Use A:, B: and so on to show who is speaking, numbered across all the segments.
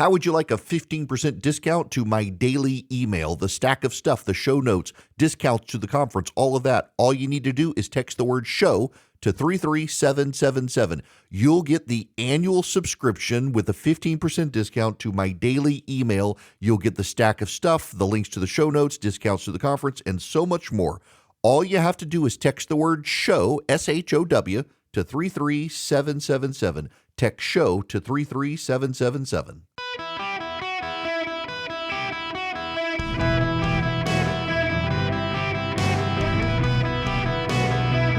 A: How would you like a 15% discount to my daily email, the stack of stuff, the show notes, discounts to the conference, all of that? All you need to do is text the word show to 33777. You'll get the annual subscription with a 15% discount to my daily email. You'll get the stack of stuff, the links to the show notes, discounts to the conference, and so much more. All you have to do is text the word show, SHOW, to 33777. Text show to 33777.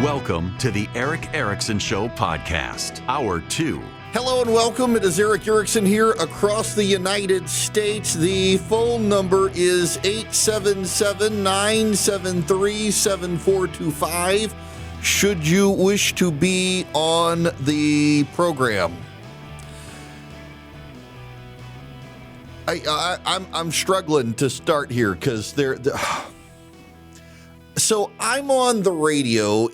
B: Welcome to the Eric Erickson Show podcast, Hour 2.
A: Hello and welcome. It is Eric Erickson here across the United States. The phone number is 877-973-7425. Should you wish to be on the program. I'm struggling to start here because So I'm on the radio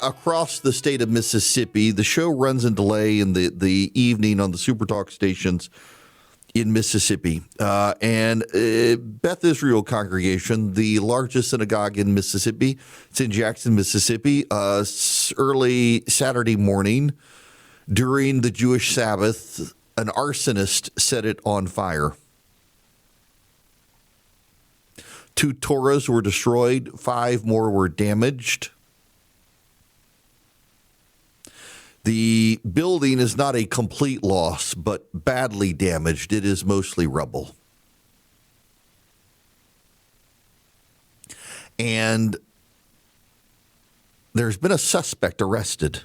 A: across the state of Mississippi. The show runs in delay in the evening on the Super Talk stations in Mississippi. And Beth Israel Congregation, the largest synagogue in Mississippi, it's in Jackson, Mississippi, early Saturday morning during the Jewish Sabbath, an arsonist set it on fire. 2 Torahs were destroyed, 5 more were damaged. The building is not a complete loss, but badly damaged. It is mostly rubble. And there's been a suspect arrested.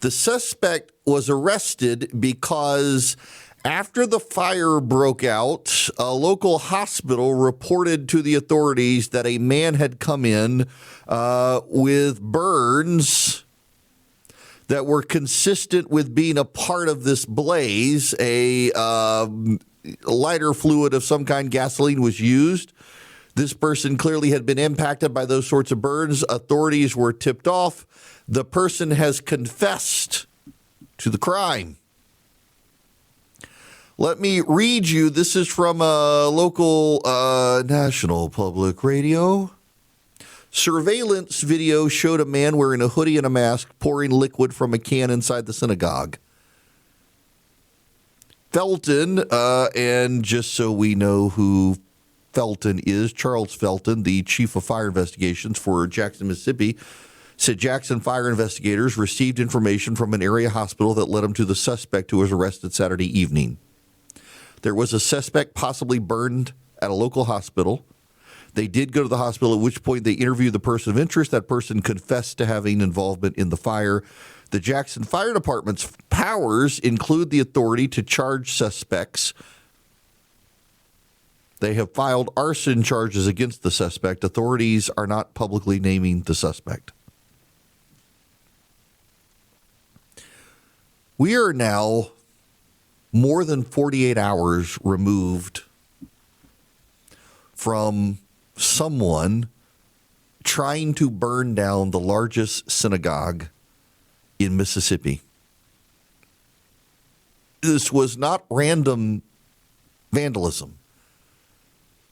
A: The suspect was arrested because after the fire broke out, a local hospital reported to the authorities that a man had come in with burns that were consistent with being a part of this blaze. A lighter fluid of some kind, gasoline, was used. This person clearly had been impacted by those sorts of burns. Authorities were tipped off. The person has confessed to the crime. Let me read you. This is from a local national public radio. Surveillance video showed a man wearing a hoodie and a mask pouring liquid from a can inside the synagogue. Felton, and just so we know who Felton is, Charles Felton, the chief of fire investigations for Jackson, Mississippi, said Jackson fire investigators received information from an area hospital that led them to the suspect who was arrested Saturday evening. There was a suspect possibly burned at a local hospital. They did go to the hospital, at which point they interviewed the person of interest. That person confessed to having involvement in the fire. The Jackson Fire Department's powers include the authority to charge suspects. They have filed arson charges against the suspect. Authorities are not publicly naming the suspect. We are now more than 48 hours removed from someone trying to burn down the largest synagogue in Mississippi. This was not random vandalism.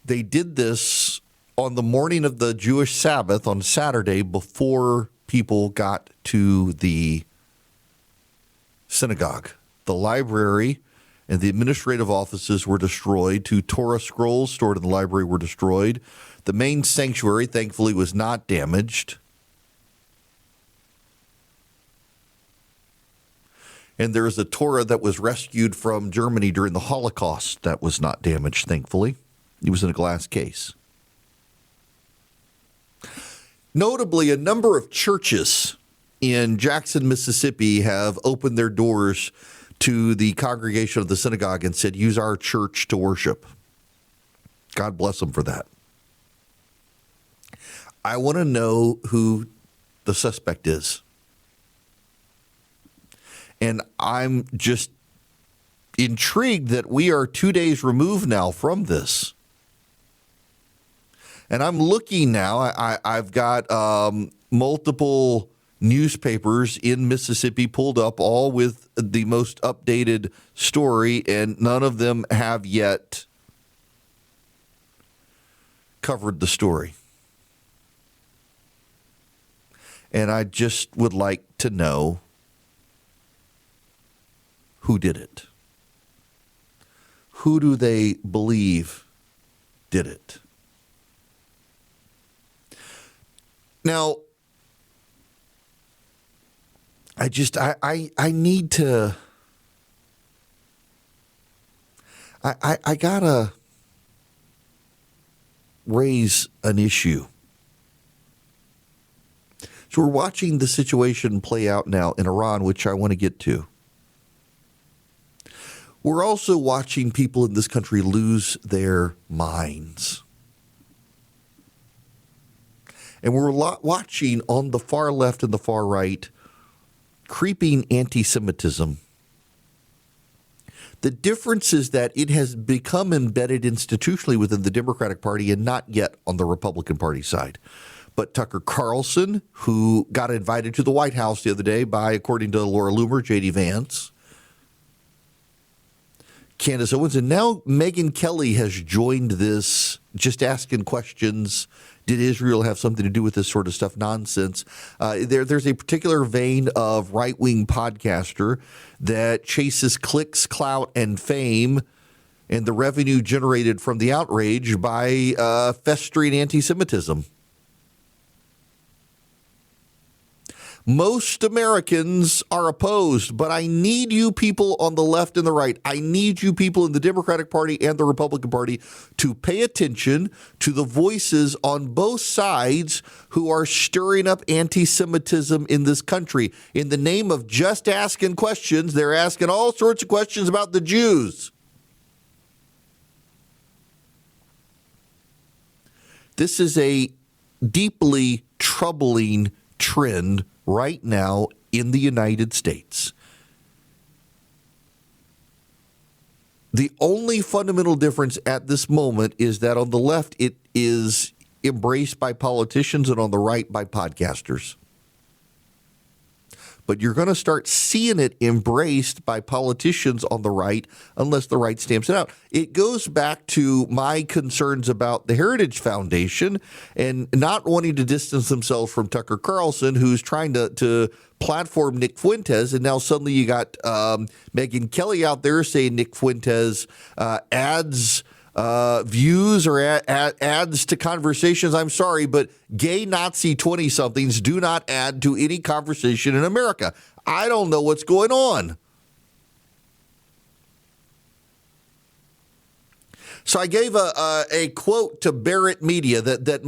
A: They did this on the morning of the Jewish Sabbath on Saturday before people got to the synagogue. The library and the administrative offices were destroyed. 2 Torah scrolls stored in the library were destroyed. The main sanctuary, thankfully, was not damaged. And there is a Torah that was rescued from Germany during the Holocaust that was not damaged, thankfully. It was in a glass case. Notably, a number of churches in Jackson, Mississippi have opened their doors to the congregation of the synagogue and said, use our church to worship. God bless them for that. I want to know who the suspect is. And I'm just intrigued that we are 2 days removed now from this. And I'm looking now. I've got multiple newspapers in Mississippi pulled up, all with the most updated story, and none of them have yet covered the story. And I just would like to know who did it. Who do they believe did it? Now, I need to, I gotta raise an issue. So we're watching the situation play out now in Iran, which I want to get to. We're also watching people in this country lose their minds. And we're watching on the far left and the far right creeping antisemitism. The difference is that it has become embedded institutionally within the Democratic Party and not yet on the Republican Party side. But Tucker Carlson, who got invited to the White House the other day by, according to Laura Loomer, J.D. Vance, Candace Owens, and now Megyn Kelly has joined this just asking questions. Did Israel have something to do with this sort of stuff? Nonsense. There's a particular vein of right-wing podcaster that chases clicks, clout, and fame and the revenue generated from the outrage by festering anti-Semitism. Most Americans are opposed, but I need you people on the left and the right. I need you people in the Democratic Party and the Republican Party to pay attention to the voices on both sides who are stirring up anti-Semitism in this country. In the name of just asking questions, they're asking all sorts of questions about the Jews. This is a deeply troubling trend right now in the United States. The only fundamental difference at this moment is that on the left, it is embraced by politicians, and on the right by podcasters. But you're going to start seeing it embraced by politicians on the right unless the right stamps it out. It goes back to my concerns about the Heritage Foundation and not wanting to distance themselves from Tucker Carlson, who's trying to platform Nick Fuentes. And now suddenly you got Megyn Kelly out there saying Nick Fuentes adds views or adds to conversations. I'm sorry, but gay Nazi 20-somethings do not add to any conversation in America. I don't know what's going on. So I gave a quote to Barrett Media that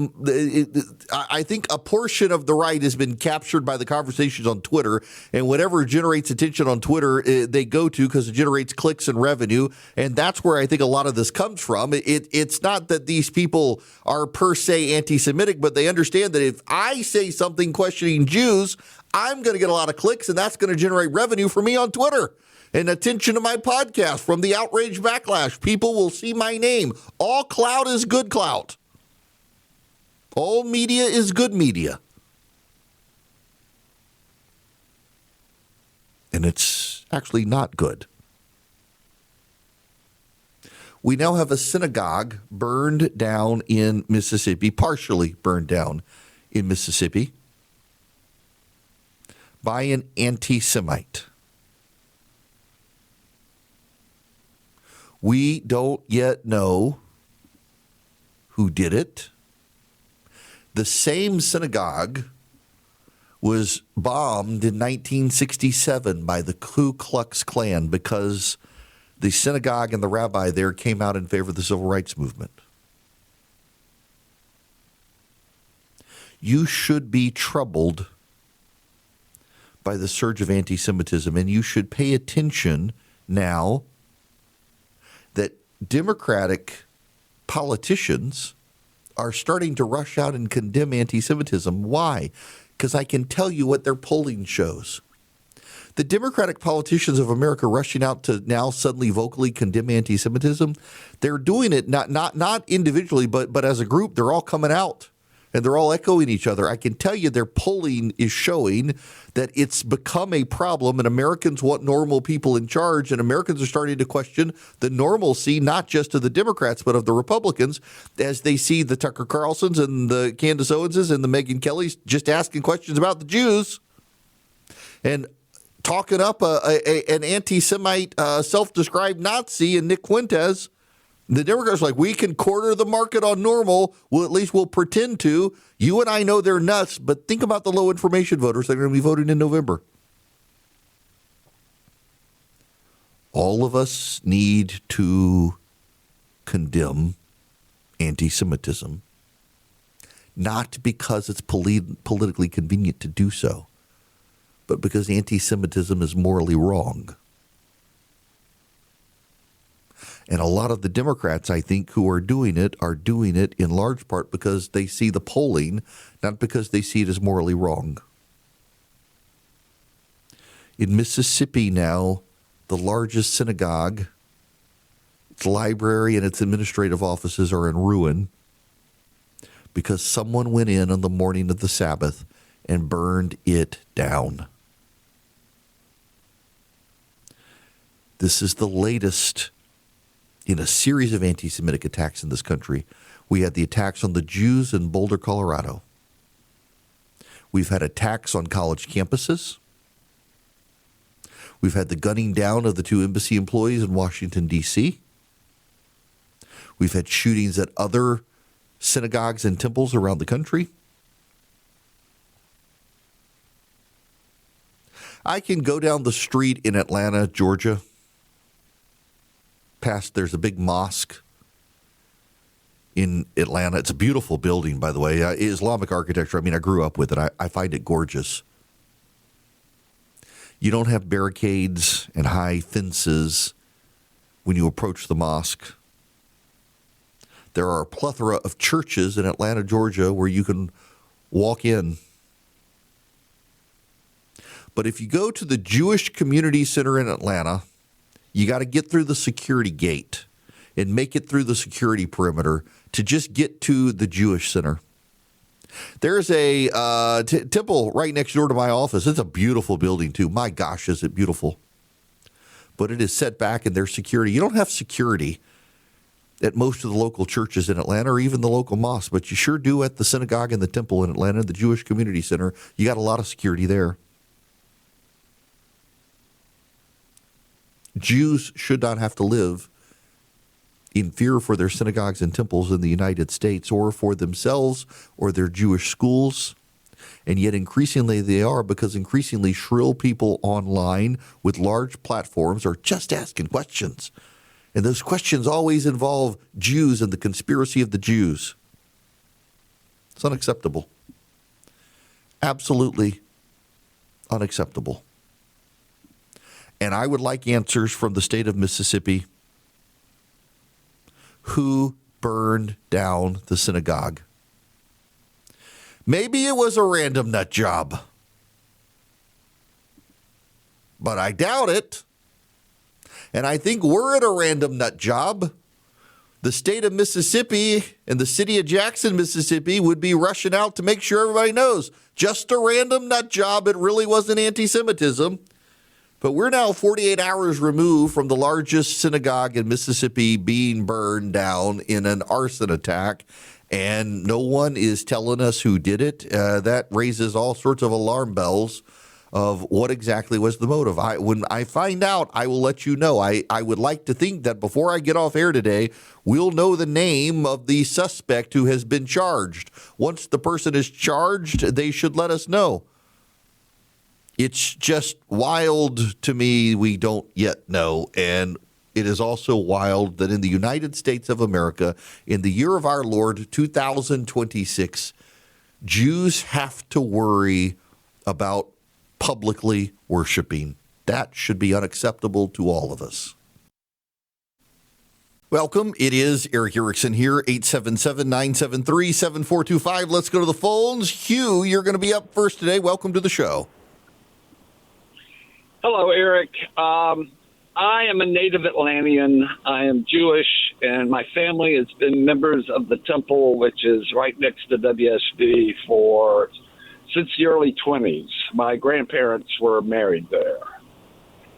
A: I think a portion of the right has been captured by the conversations on Twitter, and whatever generates attention on Twitter, they go to because it generates clicks and revenue, and that's where I think a lot of this comes from. It's not that these people are per se anti-Semitic, but they understand that if I say something questioning Jews, I'm going to get a lot of clicks, and that's going to generate revenue for me on Twitter. And attention to my podcast from the outrage backlash. People will see my name. All clout is good clout. All media is good media. And it's actually not good. We now have a synagogue burned down in Mississippi, partially burned down in Mississippi, by an anti-Semite. We don't yet know who did it. The same synagogue was bombed in 1967 by the Ku Klux Klan because the synagogue and the rabbi there came out in favor of the civil rights movement. You should be troubled by the surge of anti-Semitism, and you should pay attention now that Democratic politicians are starting to rush out and condemn anti-Semitism. Why? Because I can tell you what their polling shows. The Democratic politicians of America rushing out to now suddenly vocally condemn anti-Semitism, they're doing it not individually, but as a group. They're all coming out and they're all echoing each other. I can tell you their polling is showing that it's become a problem, and Americans want normal people in charge, and Americans are starting to question the normalcy, not just of the Democrats, but of the Republicans, as they see the Tucker Carlsons and the Candace Owenses and the Megyn Kellys just asking questions about the Jews and talking up an anti-Semite self-described Nazi in Nick Fuentes. The Democrats are like, we can corner the market on normal. Well, at least we'll pretend to. You and I know they're nuts, but think about the low information voters that are going to be voting in November. All of us need to condemn anti-Semitism, not because it's politically convenient to do so, but because anti-Semitism is morally wrong. And a lot of the Democrats, I think, who are doing it in large part because they see the polling, not because they see it as morally wrong. In Mississippi now, the largest synagogue, its library and its administrative offices are in ruin because someone went in on the morning of the Sabbath and burned it down. This is the latest in a series of anti-Semitic attacks in this country. We had the attacks on the Jews in Boulder, Colorado. We've had attacks on college campuses. We've had the gunning down of the 2 embassy employees in Washington, D.C. We've had shootings at other synagogues and temples around the country. I can go down the street in Atlanta, Georgia. There's a big mosque in Atlanta. It's a beautiful building, by the way. Islamic architecture, I grew up with it. I find it gorgeous. You don't have barricades and high fences when you approach the mosque. There are a plethora of churches in Atlanta, Georgia, where you can walk in. But if you go to the Jewish Community Center in Atlanta, you got to get through the security gate and make it through the security perimeter to just get to the Jewish Center. There's a temple right next door to my office. It's a beautiful building, too. My gosh, is it beautiful. But it is set back in their security. You don't have security at most of the local churches in Atlanta or even the local mosque, but you sure do at the synagogue and the temple in Atlanta, the Jewish Community Center. You got a lot of security there. Jews should not have to live in fear for their synagogues and temples in the United States or for themselves or their Jewish schools. And yet increasingly they are, because increasingly shrill people online with large platforms are just asking questions. And those questions always involve Jews and the conspiracy of the Jews. It's unacceptable. Absolutely unacceptable. And I would like answers from the state of Mississippi. Who burned down the synagogue? Maybe it was a random nut job, but I doubt it. And I think we're at a random nut job. The state of Mississippi and the city of Jackson, Mississippi would be rushing out to make sure everybody knows. Just a random nut job. It really wasn't anti-Semitism. But we're now 48 hours removed from the largest synagogue in Mississippi being burned down in an arson attack, and no one is telling us who did it. That raises all sorts of alarm bells of what exactly was the motive. When I find out, I will let you know. I would like to think that before I get off air today, we'll know the name of the suspect who has been charged. Once the person is charged, they should let us know. It's just wild to me we don't yet know, and it is also wild that in the United States of America, in the year of our Lord, 2026, Jews have to worry about publicly worshiping. That should be unacceptable to all of us. Welcome. It is Eric Erickson here, 877-973-7425. Let's go to the phones. Hugh, you're going to be up first today. Welcome to the show.
C: Hello, Eric. I am a native Atlantean. I am Jewish, and my family has been members of the temple, which is right next to WSB, since the early 20s. My grandparents were married there.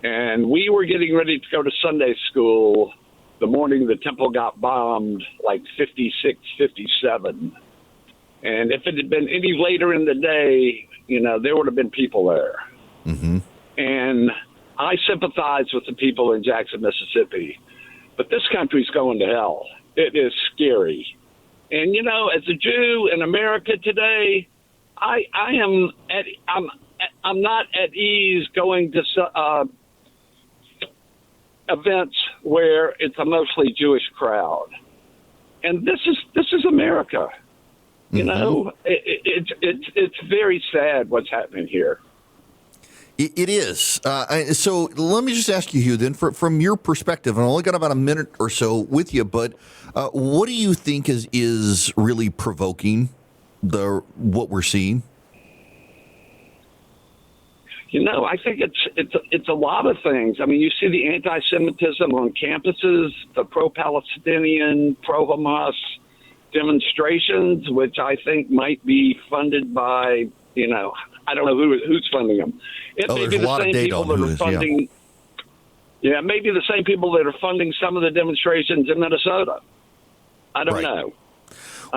C: And we were getting ready to go to Sunday school the morning the temple got bombed, like 56, 57. And if it had been any later in the day, there would have been people there.
A: Mm-hmm.
C: And I sympathize with the people in Jackson, Mississippi. But this country's going to hell. It is scary. And, as a Jew in America today, I'm not at ease going to events where it's a mostly Jewish crowd. And this is America.
A: Mm-hmm.
C: It's very sad what's happening here.
A: It is. So let me just ask you, Hugh, then, from your perspective, and I only got about a minute or so with you, but what do you think is really provoking what we're seeing?
C: I think it's a lot of things. I mean, you see the anti-Semitism on campuses, the pro-Palestinian, pro-Hamas demonstrations, which I think might be funded by, I don't know who's funding them. It may be the same people that are funding. Yeah, maybe the same people that are funding some of the demonstrations in Minnesota. I don't know.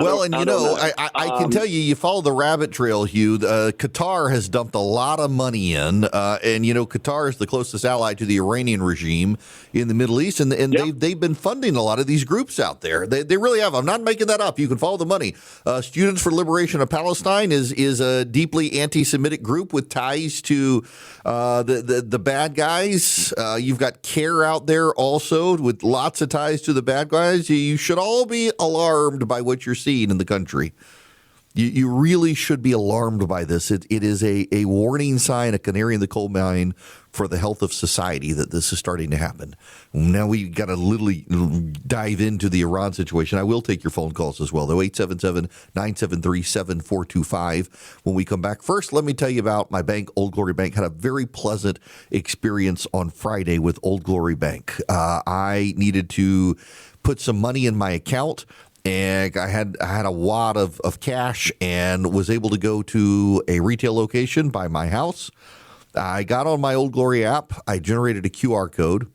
A: Well, I can tell you follow the rabbit trail, Hugh. Qatar has dumped a lot of money in, and Qatar is the closest ally to the Iranian regime in the Middle East, and they've been funding a lot of these groups out there. They really have. I'm not making that up. You can follow the money. Students for Liberation of Palestine is a deeply anti-Semitic group with ties to the bad guys. You've got CARE out there also with lots of ties to the bad guys. You should all be alarmed by what you're seeing in the country. You really should be alarmed by this. It is a warning sign, a canary in the coal mine for the health of society that this is starting to happen. Now we got to literally dive into the Iran situation. I will take your phone calls as well, though, 877-973-7425. When we come back, first, let me tell you about my bank, Old Glory Bank. Had a very pleasant experience on Friday with Old Glory Bank. I needed to put some money in my account. And I had a wad of cash and was able to go to a retail location by my house. I got on my Old Glory app. I generated a QR code.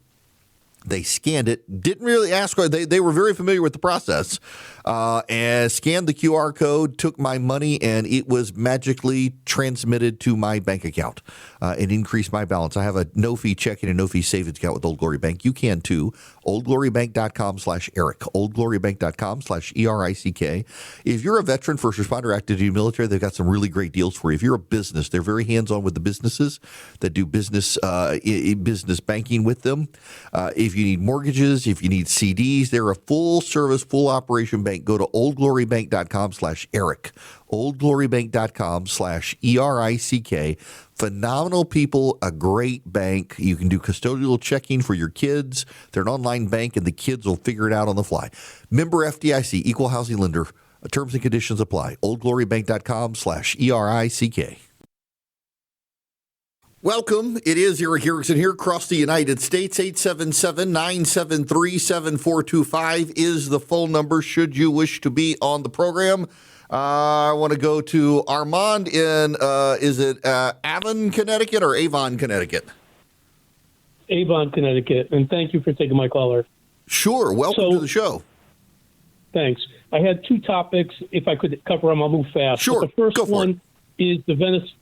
A: They scanned it. Didn't really ask. They were very familiar with the process. And scanned the QR code, took my money, and it was magically transmitted to my bank account. It increased my balance. I have a no-fee checking and no-fee savings account with Old Glory Bank. You can too. OldGloryBank.com/Eric. OldGloryBank.com/ERICK. If you're a veteran, first responder, active duty military, they've got some really great deals for you. If you're a business, they're very hands-on with the businesses that do business banking with them. If you need mortgages, if you need CDs, they're a full-service, full-operation bank. Go to OldGloryBank.com/Eric. OldGloryBank.com/ERICK. Phenomenal people, a great bank. You can do custodial checking for your kids. They're an online bank, and the kids will figure it out on the fly. Member FDIC, equal housing lender. Terms and conditions apply. OldGloryBank.com/ERICK. Welcome. It is Eric Erickson here across the United States. 877-973-7425 is the phone number should you wish to be on the program. I want to go to Armand in, is it Avon, Connecticut or Avon, Connecticut?
D: Avon, Connecticut. And thank you for taking my caller.
A: Sure. Welcome to the show.
D: Thanks. I had two topics. If I could cover them, I'll move fast.
A: Sure.
D: But the first one is the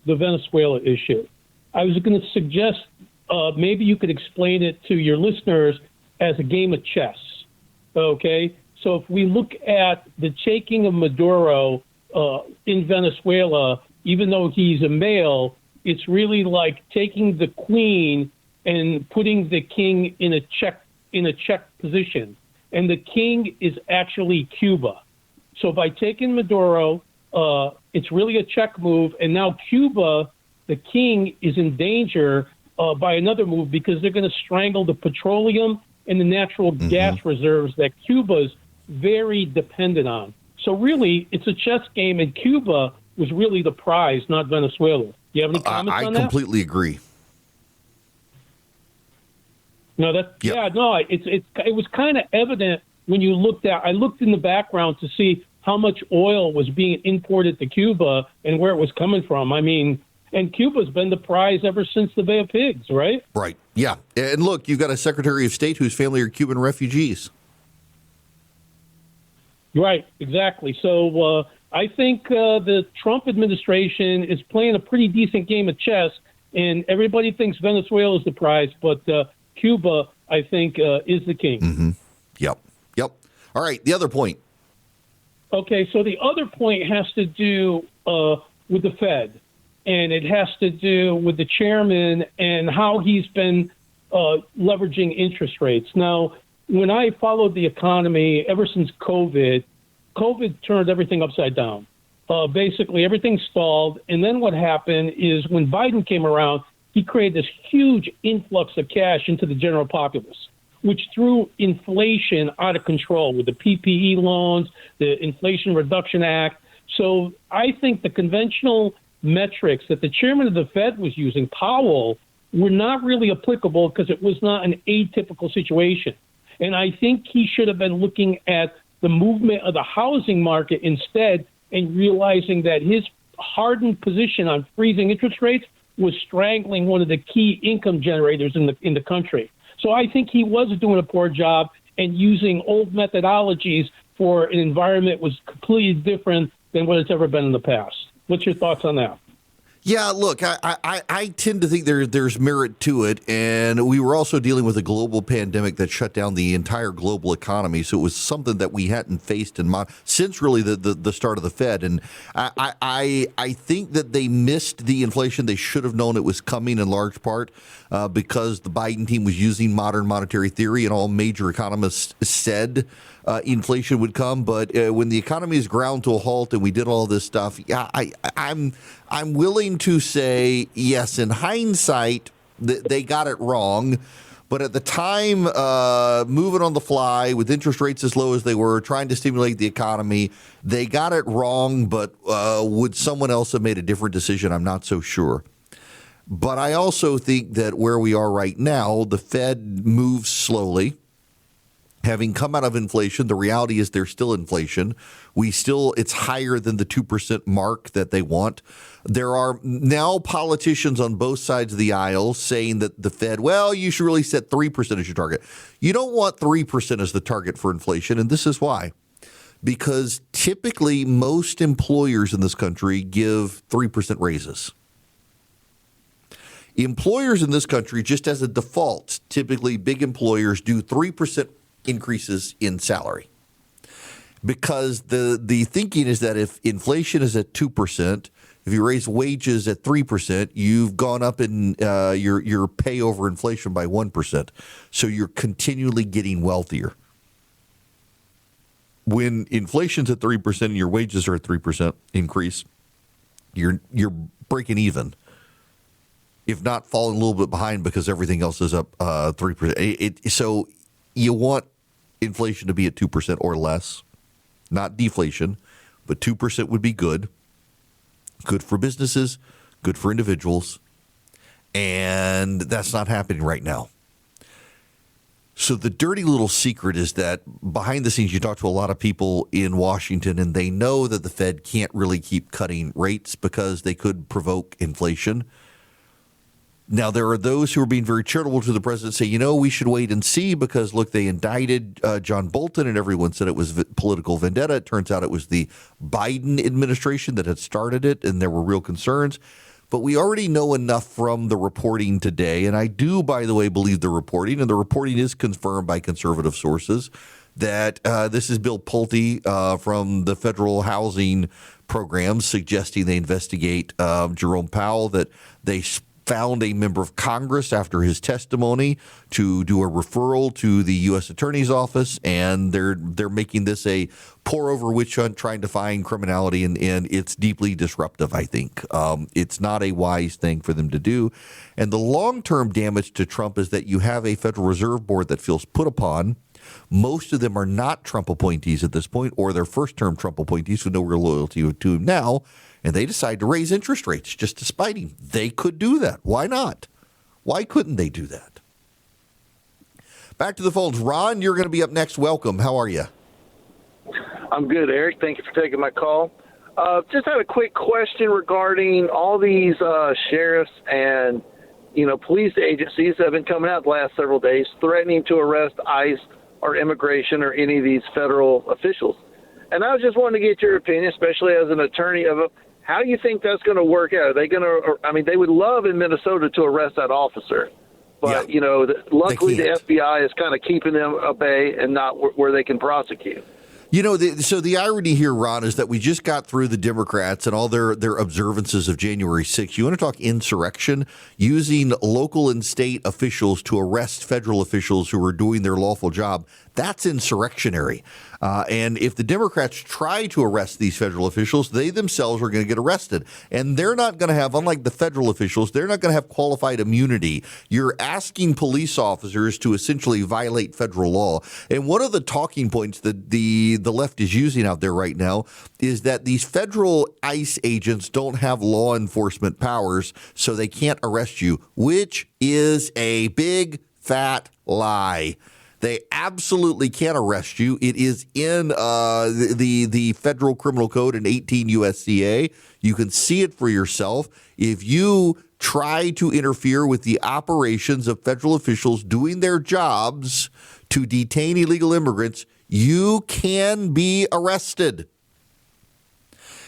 D: Venezuela issue. I was going to suggest maybe you could explain it to your listeners as a game of chess. Okay? So if we look at the taking of Maduro in Venezuela, even though he's a male, it's really like taking the queen and putting the king in a check position. And the king is actually Cuba. So by taking Maduro, it's really a check move. And now Cuba, the king, is in danger by another move because they're going to strangle the petroleum and the natural gas reserves that Cuba's very dependent on. So really, it's a chess game, and Cuba was really the prize, not Venezuela. Do you have any comments on that?
A: I completely agree.
D: No, that
A: Yep.
D: yeah, no, it was kind of evident when you looked at. I looked in the background to see how much oil was being imported to Cuba and where it was coming from. I mean, and Cuba's been the prize ever since the Bay of Pigs, right?
A: Right. Yeah. And look, you've got a Secretary of State whose family are Cuban refugees.
D: Right, exactly. So I think the Trump administration is playing a pretty decent game of chess, and everybody thinks Venezuela is the prize, but Cuba, I think, is the king.
A: Mm-hmm. Yep. All right, the other point.
D: Okay, so the other point has to do with the Fed, and it has to do with the chairman and how he's been leveraging interest rates. Now, when I followed the economy ever since COVID turned everything upside down. Basically, everything stalled. And then what happened is when Biden came around, he created this huge influx of cash into the general populace, which threw inflation out of control with the PPE loans, the Inflation Reduction Act. So I think the conventional metrics that the chairman of the Fed was using, Powell, were not really applicable because it was not an atypical situation. And I think he should have been looking at the movement of the housing market instead and realizing that his hardened position on freezing interest rates was strangling one of the key income generators in the country. So I think he was doing a poor job and using old methodologies for an environment that was completely different than what it's ever been in the past. What's your thoughts on that?
A: Yeah, look, I tend to think there's merit to it, and we were also dealing with a global pandemic that shut down the entire global economy, so it was something that we hadn't faced since really the start of the Fed, and I think that they missed the inflation. They should have known it was coming in large part because the Biden team was using modern monetary theory, and all major economists said inflation would come, but when the economy is ground to a halt and we did all this stuff, yeah, I'm willing to say, yes, in hindsight, they got it wrong. But at the time, moving on the fly with interest rates as low as they were, trying to stimulate the economy, they got it wrong. But would someone else have made a different decision? I'm not so sure. But I also think that where we are right now, the Fed moves slowly. Having come out of inflation, the reality is there's still inflation. It's higher than the 2% mark that they want. There are now politicians on both sides of the aisle saying that the Fed, well, you should really set 3% as your target. You don't want 3% as the target for inflation, and this is why. Because typically most employers in this country give 3% raises. Employers in this country, just as a default, typically big employers do 3% increases in salary, because the thinking is that if inflation is at 2%, if you raise wages at 3%, you've gone up in your pay over inflation by 1%. So you're continually getting wealthier. When inflation's at 3% and your wages are at 3% increase, you're breaking even, if not falling a little bit behind because everything else is up 3%. So you want inflation to be at 2% or less, not deflation, but 2% would be good. Good for businesses, good for individuals, and that's not happening right now. So the dirty little secret is that behind the scenes, you talk to a lot of people in Washington, and they know that the Fed can't really keep cutting rates because they could provoke inflation. Now, there are those who are being very charitable to the president, say, we should wait and see because, look, they indicted John Bolton and everyone said it was political vendetta. It turns out it was the Biden administration that had started it, and there were real concerns. But we already know enough from the reporting today, and I do, by the way, believe the reporting, and the reporting is confirmed by conservative sources, that this is Bill Pulte from the federal housing program suggesting they investigate Jerome Powell, that they found a member of Congress after his testimony to do a referral to the U.S. Attorney's Office, and they're making this a pour-over witch hunt, trying to find criminality, and it's deeply disruptive, I think. It's not a wise thing for them to do. And the long-term damage to Trump is that you have a Federal Reserve Board that feels put upon. Most of them are not Trump appointees at this point, or they're first-term Trump appointees with no real loyalty to him now, and they decide to raise interest rates just to spite him. They could do that. Why not? Why couldn't they do that? Back to the phones. Ron, you're going to be up next. Welcome. How are you?
E: I'm good, Eric. Thank you for taking my call. Just had a quick question regarding all these sheriffs and, police agencies that have been coming out the last several days threatening to arrest ICE or immigration or any of these federal officials. And I was just wanting to get your opinion, especially as an attorney, of how you think that's going to work out. Are they going to, they would love in Minnesota to arrest that officer. But, luckily the FBI is kind of keeping them at bay and not where they can prosecute.
A: So the irony here, Ron, is that we just got through the Democrats and all their observances of January 6th. You want to talk insurrection? Using local and state officials to arrest federal officials who are doing their lawful job. That's insurrectionary. And if the Democrats try to arrest these federal officials, they themselves are going to get arrested. And they're not going to have, unlike the federal officials, they're not going to have qualified immunity. You're asking police officers to essentially violate federal law. And one of the talking points that the left is using out there right now is that these federal ICE agents don't have law enforcement powers, so they can't arrest you, which is a big, fat lie. They absolutely can't arrest you. It is in the Federal Criminal Code in 18 USCA. You can see it for yourself. If you try to interfere with the operations of federal officials doing their jobs to detain illegal immigrants, you can be arrested.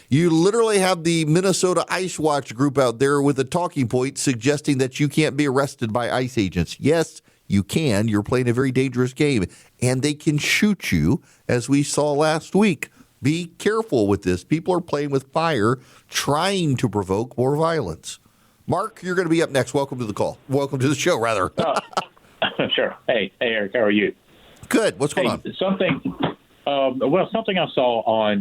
A: You literally have the Minnesota ICE Watch group out there with a talking point suggesting that you can't be arrested by ICE agents. Yes, you can. You're playing a very dangerous game, and they can shoot you, as we saw last week. Be careful with this. People are playing with fire, trying to provoke more violence. Mark, you're going to be up next. Welcome to the call. Welcome to the show, rather.
F: Sure. Hey, Eric, how are you?
A: Good. What's going on?
F: Something I saw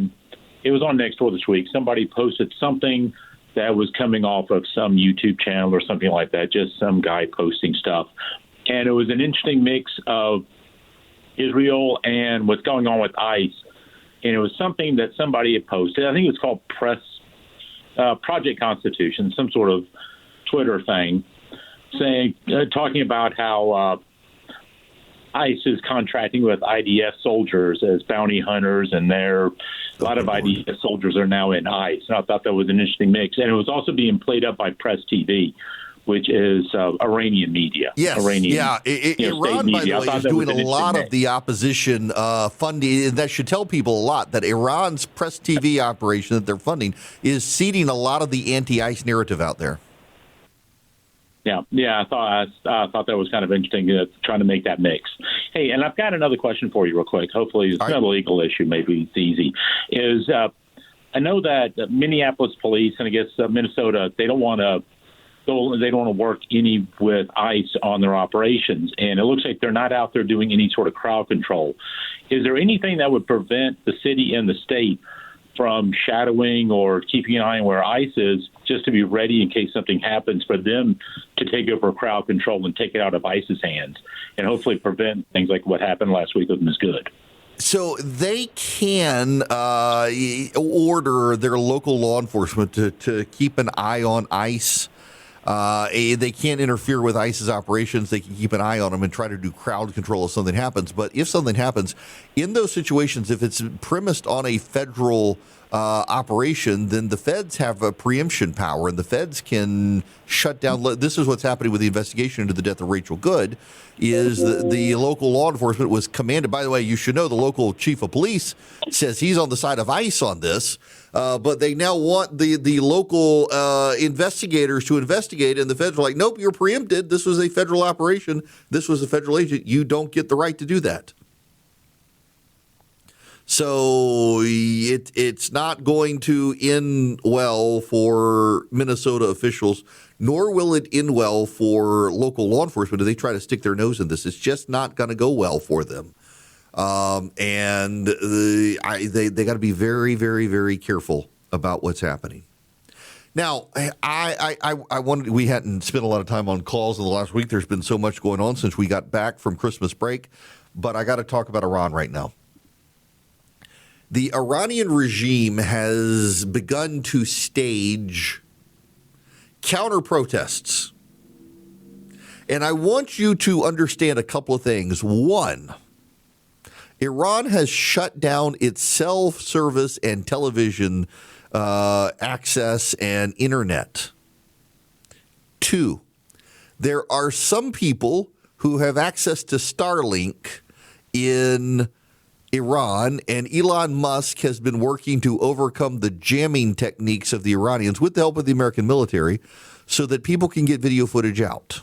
F: it was on Nextdoor this week. Somebody posted something that was coming off of some YouTube channel or something like that, just some guy posting stuff. And it was an interesting mix of Israel and what's going on with ICE. And it was something that somebody had posted. I think it was called Project Constitution, some sort of Twitter thing, talking about how ICE is contracting with IDF soldiers as bounty hunters, and a lot of IDF soldiers are now in ICE. And I thought that was an interesting mix. And it was also being played up by Press TV, which is Iranian media.
A: Yes, Iran, by the way, is doing a lot of the opposition funding. And that should tell people a lot, that Iran's Press TV operation that they're funding is seeding a lot of the anti-ICE narrative out there.
F: Yeah, I thought that was kind of interesting, trying to make that mix. Hey, and I've got another question for you real quick. Hopefully it's not a legal issue. Maybe it's easy. I know that Minneapolis police, and I guess Minnesota, they don't want to work any with ICE on their operations, and it looks like they're not out there doing any sort of crowd control. Is there anything that would prevent the city and the state from shadowing or keeping an eye on where ICE is, just to be ready in case something happens, for them to take over crowd control and take it out of ICE's hands and hopefully prevent things like what happened last week with Ms. Good?
A: So they can order their local law enforcement to keep an eye on ICE. They can't interfere with ICE's operations. They can keep an eye on them and try to do crowd control if something happens. But if something happens, in those situations, if it's premised on a federal operation, then the feds have a preemption power, and the feds can shut down. This is what's happening with the investigation into the death of Rachel Good, is the local law enforcement was commanded. By the way, you should know the local chief of police says he's on the side of ICE on this, but they now want the local investigators to investigate, and the feds are like, nope, you're preempted. This was a federal operation. This was a federal agent. You don't get the right to do that. So it's not going to end well for Minnesota officials, nor will it end well for local law enforcement if they try to stick their nose in this. It's just not going to go well for them. And they got to be very, very, very careful about what's happening. Now, I wanted, we hadn't spent a lot of time on calls in the last week. There's been so much going on since we got back from Christmas break, but I got to talk about Iran right now. The Iranian regime has begun to stage counter protests. And I want you to understand a couple of things. One, Iran has shut down its cell service and television access and internet. Two, there are some people who have access to Starlink in Iran, and Elon Musk has been working to overcome the jamming techniques of the Iranians with the help of the American military so that people can get video footage out.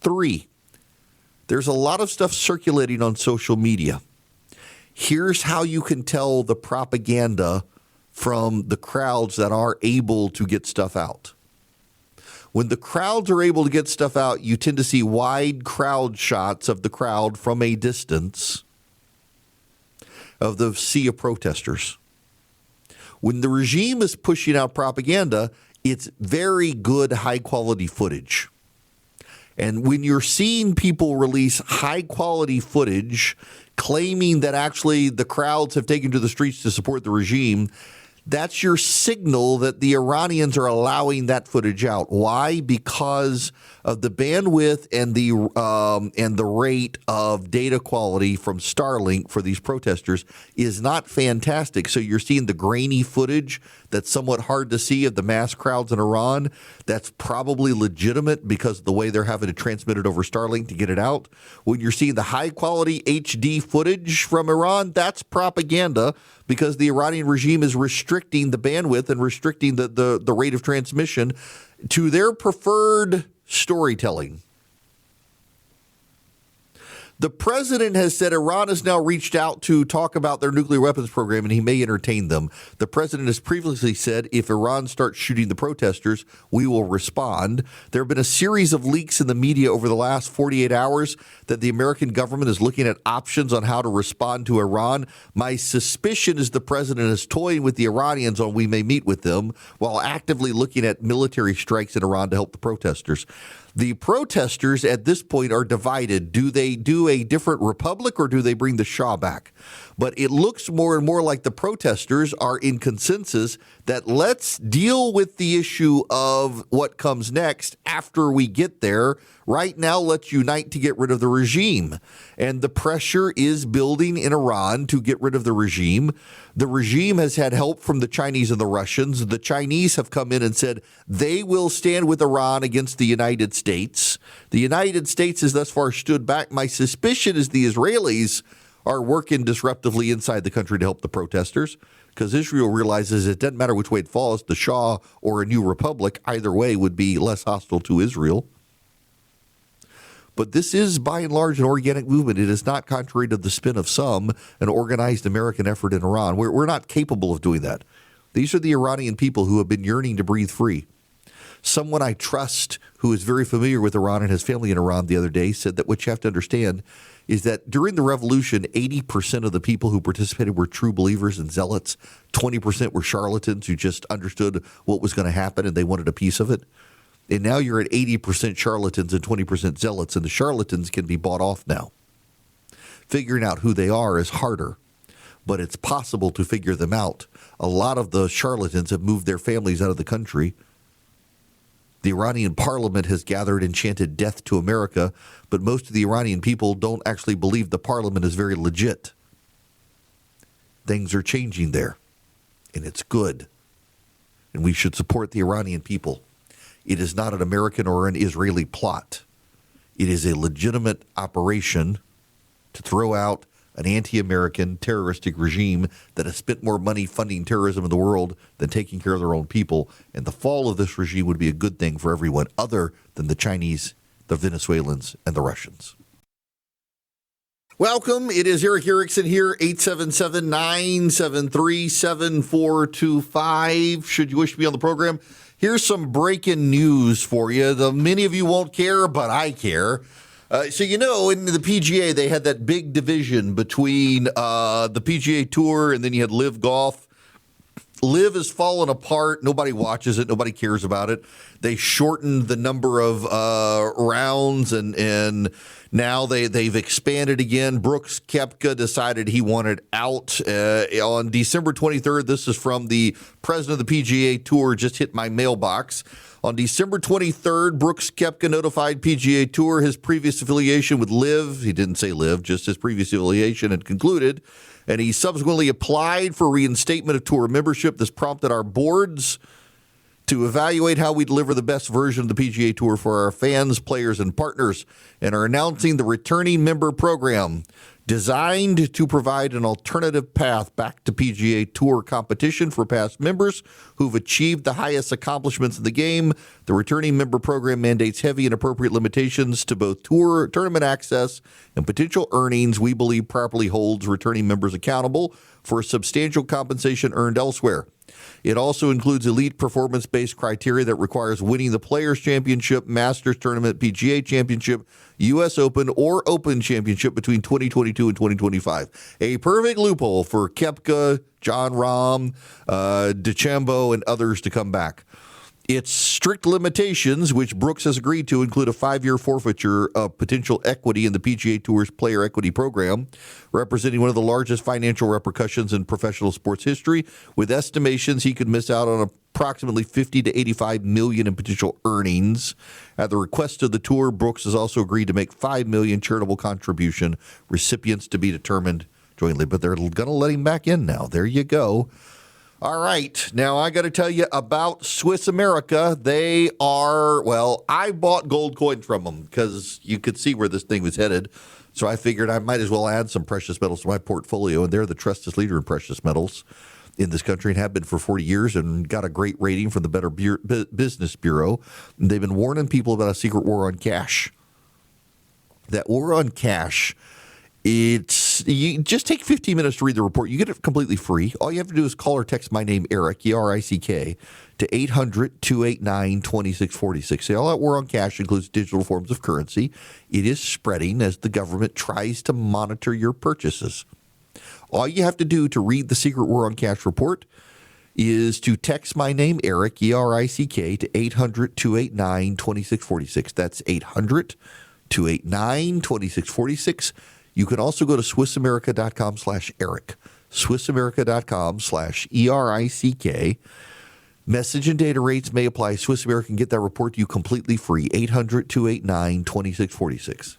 A: Three, there's a lot of stuff circulating on social media. Here's how you can tell the propaganda from the crowds that are able to get stuff out. When the crowds are able to get stuff out, you tend to see wide crowd shots of the crowd from a distance of the sea of protesters. When the regime is pushing out propaganda, it's very good, high-quality footage. And when you're seeing people release high-quality footage claiming that actually the crowds have taken to the streets to support the regime, that's your signal that the Iranians are allowing that footage out. Why? Because of the bandwidth and the rate of data quality from Starlink for these protesters is not fantastic. So you're seeing the grainy footage that's somewhat hard to see of the mass crowds in Iran. That's probably legitimate because of the way they're having to transmit it over Starlink to get it out. When you're seeing the high quality HD footage from Iran, that's propaganda because the Iranian regime is restricting the bandwidth and restricting the rate of transmission to their preferred storytelling. The president has said Iran has now reached out to talk about their nuclear weapons program, and he may entertain them. The president has previously said if Iran starts shooting the protesters, we will respond. There have been a series of leaks in the media over the last 48 hours that the American government is looking at options on how to respond to Iran. My suspicion is the president is toying with the Iranians on we may meet with them while actively looking at military strikes in Iran to help the protesters. The protesters at this point are divided. Do they do a different republic or do they bring the Shah back? But it looks more and more like the protesters are in consensus that let's deal with the issue of what comes next after we get there. Right now, let's unite to get rid of the regime. And the pressure is building in Iran to get rid of the regime. The regime has had help from the Chinese and the Russians. The Chinese have come in and said they will stand with Iran against the United States. The United States has thus far stood back. My suspicion is the Israelis are working disruptively inside the country to help the protesters because Israel realizes it doesn't matter which way it falls, the Shah or a new republic, either way would be less hostile to Israel. But this is, by and large, an organic movement. It is not, contrary to the spin of some, an organized American effort in Iran. We're not capable of doing that. These are the Iranian people who have been yearning to breathe free. Someone I trust who is very familiar with Iran and has family in Iran the other day said that what you have to understand is that during the revolution, 80% of the people who participated were true believers and zealots. 20% were charlatans who just understood what was going to happen and they wanted a piece of it. And now you're at 80% charlatans and 20% zealots, and the charlatans can be bought off now. Figuring out who they are is harder, but it's possible to figure them out. A lot of the charlatans have moved their families out of the country. The Iranian parliament has gathered and chanted death to America, but most of the Iranian people don't actually believe the parliament is very legit. Things are changing there, and it's good. And we should support the Iranian people. It is not an American or an Israeli plot. It is a legitimate operation to throw out an anti-American terroristic regime that has spent more money funding terrorism in the world than taking care of their own people. And the fall of this regime would be a good thing for everyone other than the Chinese, the Venezuelans, and the Russians. Welcome. It is Eric Erickson here, 877-973-7425. Should you wish to be on the program, here's some breaking news for you. Many of you won't care, but I care. So, in the PGA, they had that big division between the PGA Tour and then you had Live Golf. Live has fallen apart. Nobody watches it. Nobody cares about it. They shortened the number of rounds and Now they've expanded again. Brooks Koepka decided he wanted out on December 23rd. This is from the president of the PGA Tour, just hit my mailbox. On December 23rd, Brooks Koepka notified PGA Tour his previous affiliation with LIV. He didn't say LIV, just his previous affiliation had concluded. And he subsequently applied for reinstatement of tour membership. This prompted our boards to evaluate how we deliver the best version of the PGA Tour for our fans, players, and partners, and are announcing the returning member program designed to provide an alternative path back to PGA Tour competition for past members who've achieved the highest accomplishments in the game. The returning member program mandates heavy and appropriate limitations to both tour tournament access and potential earnings. We believe properly holds returning members accountable for substantial compensation earned elsewhere. It also includes elite performance-based criteria that requires winning the Players' Championship, Masters Tournament, PGA Championship, U.S. Open, or Open Championship between 2022 and 2025. A perfect loophole for Koepka, Jon Rahm, DeChambeau, and others to come back. Its strict limitations, which Brooks has agreed to, include a 5-year forfeiture of potential equity in the PGA Tour's player equity program, representing one of the largest financial repercussions in professional sports history, with estimations he could miss out on approximately $50 to $85 million in potential earnings. At the request of the tour, Brooks has also agreed to make $5 million charitable contribution, recipients to be determined jointly. But they're going to let him back in now. There you go. All right. Now, I got to tell you about Swiss America. They are, well, I bought gold coins from them because you could see where this thing was headed. So I figured I might as well add some precious metals to my portfolio. And they're the trusted leader in precious metals in this country and have been for 40 years and got a great rating from the Better Business Bureau. And they've been warning people about a secret war on cash. That war on cash, you just take 15 minutes to read the report. You get it completely free. All you have to do is call or text my name, Eric, E-R-I-C-K, to 800-289-2646. See, all that war on cash includes digital forms of currency. It is spreading as the government tries to monitor your purchases. All you have to do to read the Secret War on Cash report is to text my name, Eric, E-R-I-C-K, to 800-289-2646. That's 800-289-2646. You can also go to SwissAmerica.com/Eric, SwissAmerica.com/ERICK. Message and data rates may apply. Swiss America can get that report to you completely free, 800-289-2646.